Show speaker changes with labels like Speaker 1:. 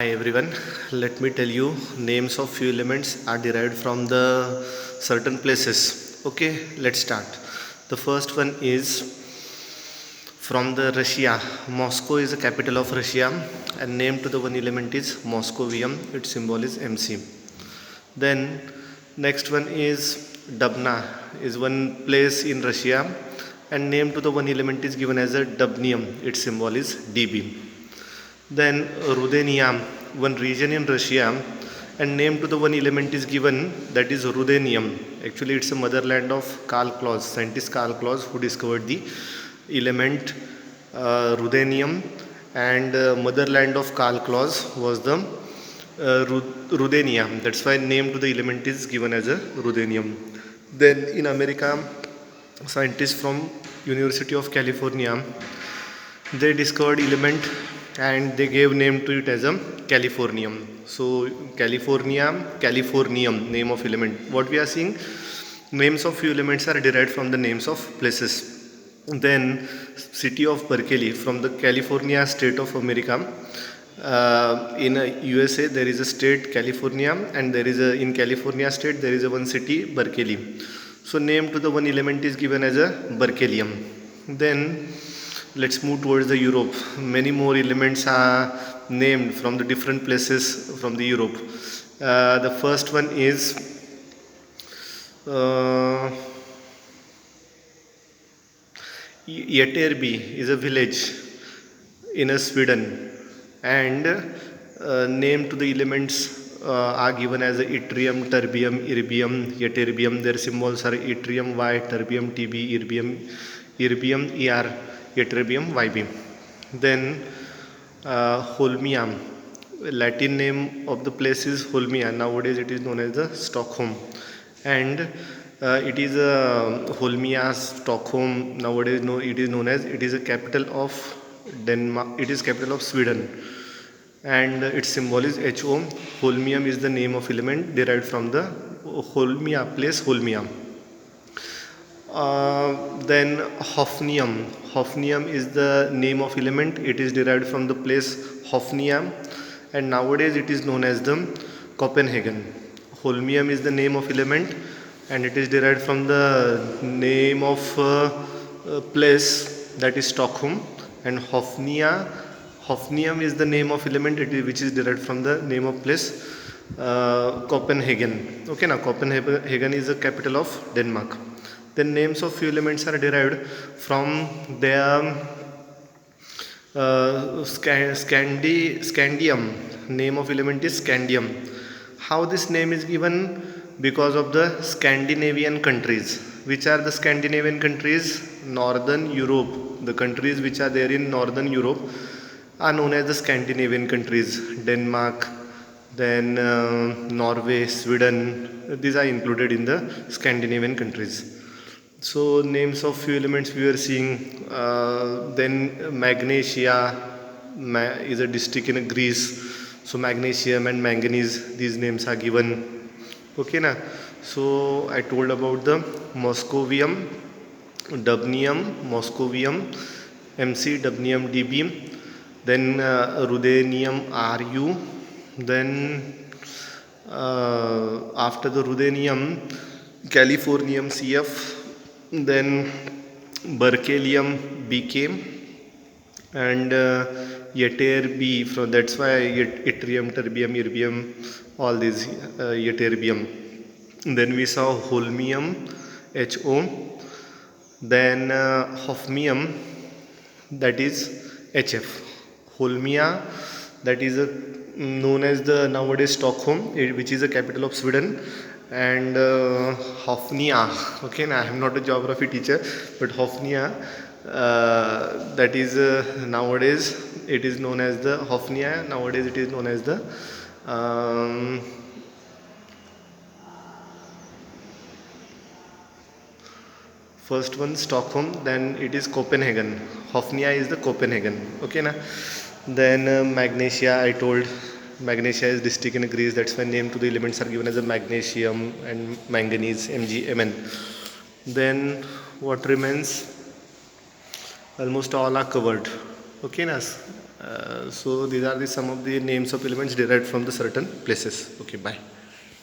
Speaker 1: Hi everyone, let me tell you names of few elements are derived from the certain places. Okay, let's start. The first one is from the Russia. Moscow is the capital of Russia and name to the one element is Moscovium. Its symbol is Mc. Then next one is Dubna is one place in Russia and name to the one element is given as a dubnium. Its symbol is Db. Then Rudenium, one region in Russia, and name to the one element is given that is Rudenium. Actually, it's a motherland of Karl Claus, scientist Karl Claus, who discovered the element Rudenium, and motherland of Karl Claus was the Rudenium. That's why name to the element is given as a Rudenium. Then in America, scientists from University of California they discovered element and they gave name to it as a californium. So californium, name of element. What we are seeing, names of few elements are derived from the names of places. Then city of Berkeley from the California state of America. In USA there is a state California, and there is a in California state there is a one city Berkeley. So name to the one element is given as a Berkelium. Then let's move towards the Europe. Many more elements are named from the different places from the Europe. The first one is Jätterby is a village in Sweden, and name to the elements are given as yttrium, terbium, erbium, ytterbium. Their symbols are yttrium Y, terbium Tb, erbium Er, ytterbium Yb. Then Holmia, Latin name of the place is Holmia. Nowadays it is known as the Stockholm, and it is Holmia, Stockholm. Nowadays it is known as, it is a capital of Denmark. It is capital of Sweden, and its symbol is Ho. Holmium is the name of element derived from the Holmia place, Holmia. Then Hafnium. Hafnium is the name of element. It is derived from the place Hafnia, and nowadays it is known as the Copenhagen. Holmium is the name of element, and it is derived from the name of place, that is Stockholm. And Hafnium is the name of element which is derived from the name of place Copenhagen. Okay, now Copenhagen is the capital of Denmark. The names of few elements are derived from their scandium. Name of element is scandium. How this name is given? Because of the Scandinavian countries. Which are the Scandinavian countries? Northern Europe. The countries which are there in Northern Europe are known as the Scandinavian countries. Denmark, then Norway, Sweden. These are included in the Scandinavian countries. So names of few elements we are seeing. Then Magnesia is a district in Greece. So magnesium and manganese, these names are given. Okay na. So I told about the Moscovium, dubnium, Moscovium, Mc, dubnium, Db. Then Rudenium, Ru. Then after the Rudenium, Californium, Cf. Then Berkelium became, and Ytterby, from that's why yttrium, terbium, erbium, all these ytterbium. Then we saw Holmium, Ho. Then Hofmium, that is Hf. Holmia, that is known as the nowadays Stockholm, which is the capital of Sweden. And Hofnia, okay, now I am not a geography teacher, but Hofnia, that is nowadays it is known as the Hofnia. Nowadays it is known as the first one Stockholm, then it is Copenhagen. Hofnia is the Copenhagen. Okay, na. Then Magnesia, I told. Magnesia is district in Greece. That's why name to the elements are given as a magnesium and manganese, Mg, Mn. Then what remains? Almost all are covered. Okay, na. So these are the some of the names of elements derived from the certain places. Okay, bye.